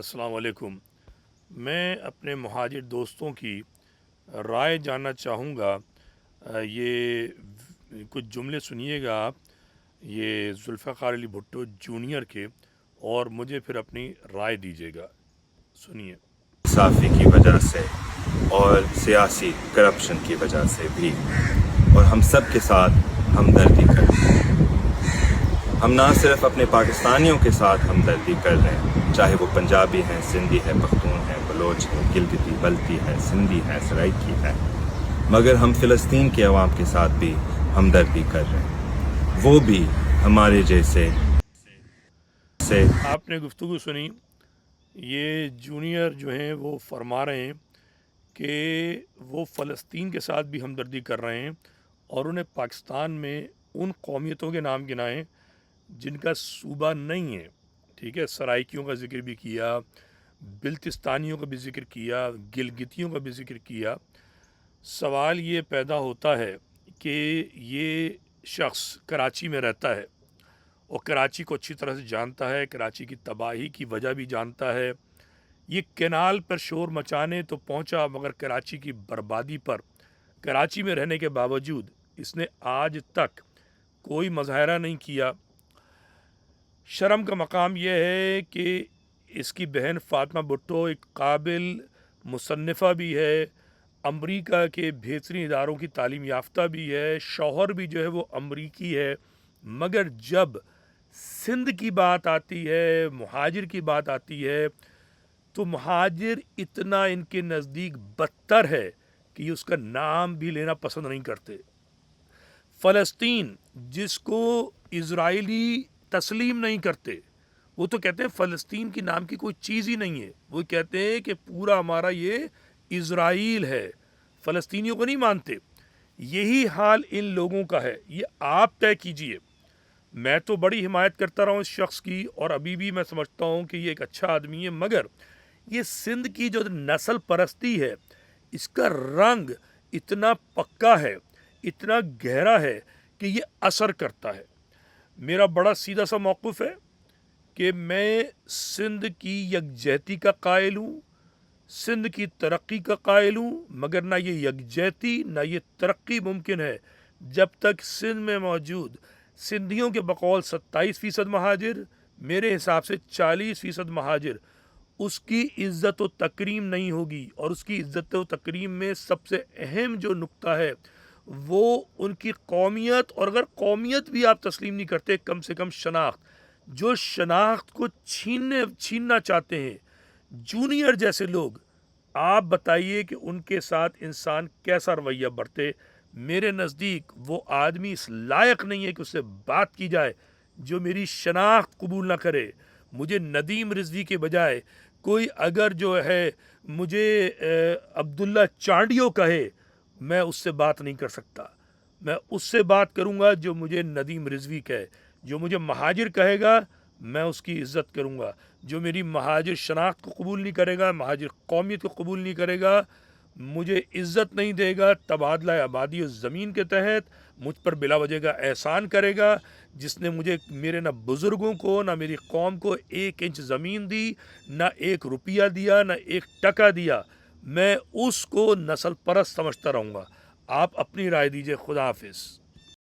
अस्सलाम वालेकुम। मैं अपने महाजिर दोस्तों की राय जानना चाहूँगा। ये कुछ जुमले सुनिएगा आप, ये जुल्फ़िकार अली भुट्टो जूनियर के, और मुझे फिर अपनी राय दीजिएगा। सुनिए। साफ़ी की वजह से और सियासी करप्शन की वजह से भी, और हम सब के साथ हमदर्दी कर रहे हैं। हम ना सिर्फ अपने पाकिस्तानियों के साथ हमदर्दी कर रहे हैं, चाहे वो पंजाबी हैं, सिंधी है, पख्तून है, बलोच है, गिलगिती बल्ती है, सिंधी है, सराइकी है, मगर हम फ़िलिस्तीन के अवाम के साथ भी हमदर्दी कर रहे हैं, वो भी हमारे जैसे आपने गुफ्तगू सुनी। ये जूनियर जो हैं वो फरमा रहे हैं कि वो फ़लस्तीन के साथ भी हमदर्दी कर रहे हैं, और उन्हें पाकिस्तान में उन कौमियतों के नाम गिनाएं जिनका सूबा नहीं है। ठीक है, सराइकियों का ज़िक्र भी किया, बिल्तिस्तानियों का भी ज़िक्र किया, गिलगितियों का भी ज़िक्र किया। सवाल ये पैदा होता है कि ये शख्स कराची में रहता है और कराची को अच्छी तरह से जानता है, कराची की तबाही की वजह भी जानता है। ये कैनाल पर शोर मचाने तो पहुंचा, मगर कराची की बर्बादी पर कराची में रहने के बावजूद इसने आज तक कोई मुजाहरा नहीं किया। शर्म का मकाम यह है कि इसकी बहन फ़ातिमा भुट्टो एक काबिल मुसन्निफ़ा भी है, अमरीका के बेहतरीन इदारों की तालीम याफ्ता भी है, शौहर भी जो है वो अमरीकी है। मगर जब सिंध की बात आती है, मुहाजिर की बात आती है, तो मुहाजिर इतना इनके नज़दीक बदतर है कि उसका नाम भी लेना पसंद नहीं करते। फ़लस्तीन जिसको इजराइली तस्लीम नहीं करते, वो तो कहते हैं फ़लस्तीन की नाम की कोई चीज़ ही नहीं है। वो कहते हैं कि पूरा हमारा ये इजराइल है, फ़लस्तीनियों को नहीं मानते। यही हाल इन लोगों का है। ये आप तय कीजिए। मैं तो बड़ी हिमायत करता रहा हूँ इस शख्स की, और अभी भी मैं समझता हूँ कि ये एक अच्छा आदमी है, मगर ये सिंध की जो नस्ल परस्ती है, इसका रंग इतना पक्का है, इतना गहरा है कि ये असर करता है। मेरा बड़ा सीधा सा मौक़िफ़ है कि मैं सिंध की यकजहती का कायल हूँ, सिंध की तरक्की का कायल हूँ, मगर ना ये यकजहती ना ये तरक्की मुमकिन है जब तक सिंध में मौजूद सिंधियों के बकौल 27% महाजिर, मेरे हिसाब से 40% महाजिर, उसकी इज़्ज़त व तकरीम नहीं होगी। और उसकी इज़्ज़त व तकरीम में सबसे अहम जो नुक्ता है वो उनकी कौमियत, और अगर कौमियत भी आप तस्लीम नहीं करते, कम से कम शनाख्त। जो शनाख्त को छीनना चाहते हैं जूनियर जैसे लोग, आप बताइए कि उनके साथ इंसान कैसा रवैया बरते। मेरे नज़दीक वो आदमी इस लायक नहीं है कि उससे बात की जाए जो मेरी शनाख्त कबूल ना करे। मुझे नदीम रिजवी के बजाय कोई अगर जो है मुझे अब्दुल्ला चांडियो कहे, मैं उससे बात नहीं कर सकता। मैं उससे बात करूंगा जो मुझे नदीम रिजवी कहे। जो मुझे महाजिर कहेगा मैं उसकी इज़्ज़त करूंगा। जो मेरी महाजिर शनाख्त को कबूल नहीं करेगा, महाजिर कौमियत को कबूल नहीं करेगा, मुझे इज़्ज़त नहीं देगा, तबादला आबादी और ज़मीन के तहत मुझ पर बिला वजह का एहसान करेगा, जिसने मुझे मेरे ना बुज़ुर्गों को ना मेरी कौम को 1 इंच ज़मीन दी, ना 1 रुपया दिया, ना 1 टका दिया, मैं उसको नस्ल परस्त समझता रहूँगा। आप अपनी राय दीजिए। खुदा हाफिज़।